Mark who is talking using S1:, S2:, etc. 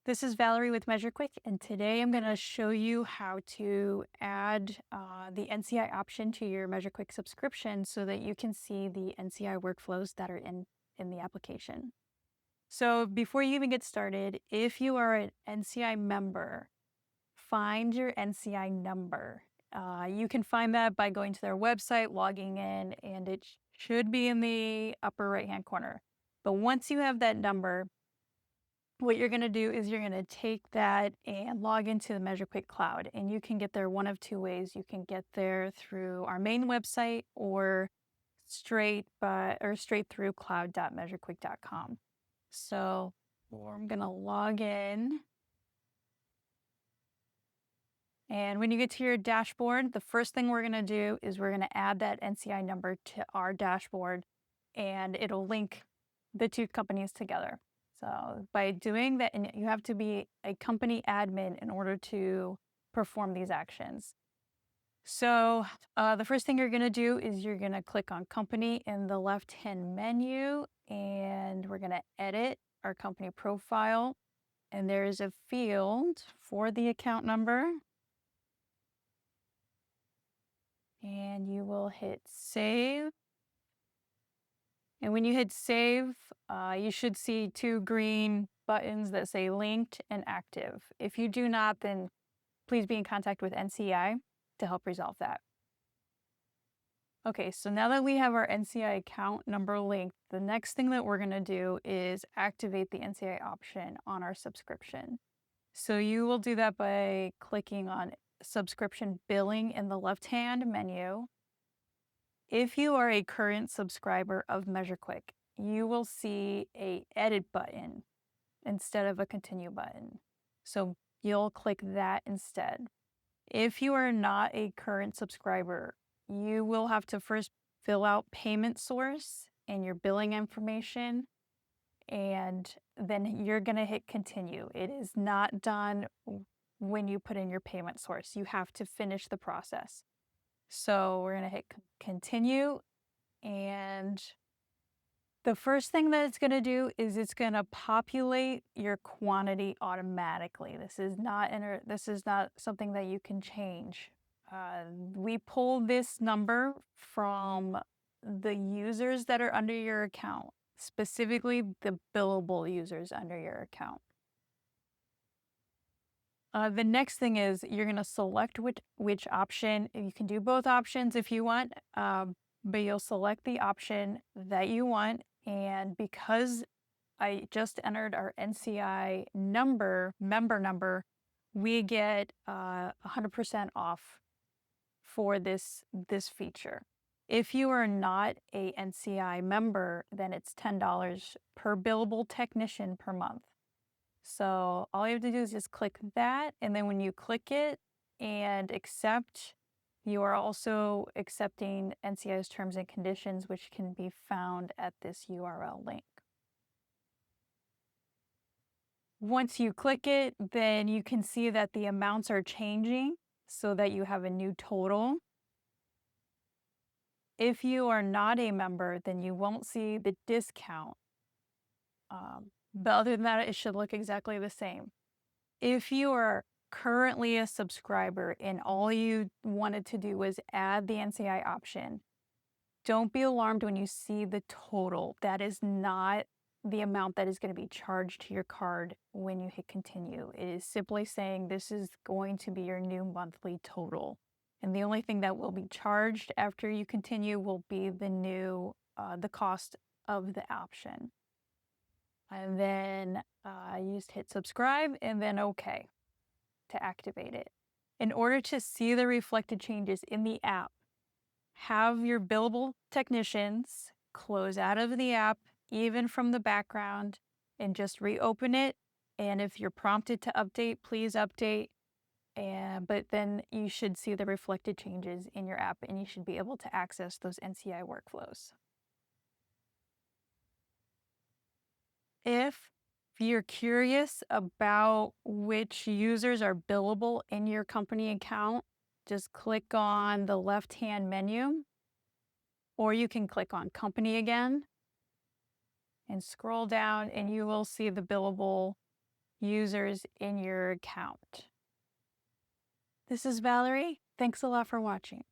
S1: This is Valerie with MeasureQuick, and today I'm going to show you how to add the NCI option to your MeasureQuick subscription so that you can see the NCI workflows that are in the application. So before you even get started, if you are an NCI member, find your NCI number. You can find that by going to their website, logging in, and it should be in the upper right-hand corner. But once you have that number, what you're going to do is you're going to take that and log into the MeasureQuick Cloud, and you can get there one of two ways. You can get there through our main website or straight through cloud.measurequick.com. So I'm going to log in. And when you get to your dashboard, the first thing we're going to do is we're going to add that NCI number to our dashboard, and it'll link the two companies together. So by doing that, and you have to be a company admin in order to perform these actions. So the first thing you're going to do is you're going to click on company in the left-hand menu, and we're going to edit our company profile. And there is a field for the account number. And you will hit save. And when you hit save, you should see two green buttons that say linked and active. If you do not, then please be in contact with NCI to help resolve that. Okay, so now that we have our NCI account number linked, the next thing that we're going to do is activate the NCI option on our subscription. So you will do that by clicking on subscription billing in the left-hand menu. If you are a current subscriber of MeasureQuick, you will see a edit button instead of a continue button. So you'll click that instead. If you are not a current subscriber, you will have to first fill out payment source and your billing information, and then you're going to hit continue. It is not done when you put in your payment source. You have to finish the process. So we're going to hit continue, and the first thing that it's going to do is it's going to populate your quantity automatically. This is not something that you can change. We pull this number from the users that are under your account, specifically the billable users under your account. The next thing is you're going to select which option. You can do both options if you want, but you'll select the option that you want. And because I just entered our NCI member number, we get 100% off for this feature. If you are not a NCI member, then it's $10 per billable technician per month. So all you have to do is just click that, and then when you click it and accept, you are also accepting NCI's terms and conditions, which can be found at this URL link. Once you click it, then you can see that the amounts are changing so that you have a new total. If you are not a member, then you won't see the discount. But other than that, it should look exactly the same. If you are currently a subscriber and all you wanted to do was add the NCI option, don't be alarmed when you see the total. That is not the amount that is going to be charged to your card when you hit continue. It is simply saying this is going to be your new monthly total. And the only thing that will be charged after you continue will be the cost of the option. And then you just hit subscribe and then OK to activate it. In order to see the reflected changes in the app, have your billable technicians close out of the app, even from the background, and just reopen it. And if you're prompted to update, please update. But then you should see the reflected changes in your app, and you should be able to access those NCI workflows. If you're curious about which users are billable in your company account, just click on the left-hand menu, or you can click on company again and scroll down, and you will see the billable users in your account. This is Valerie. Thanks a lot for watching.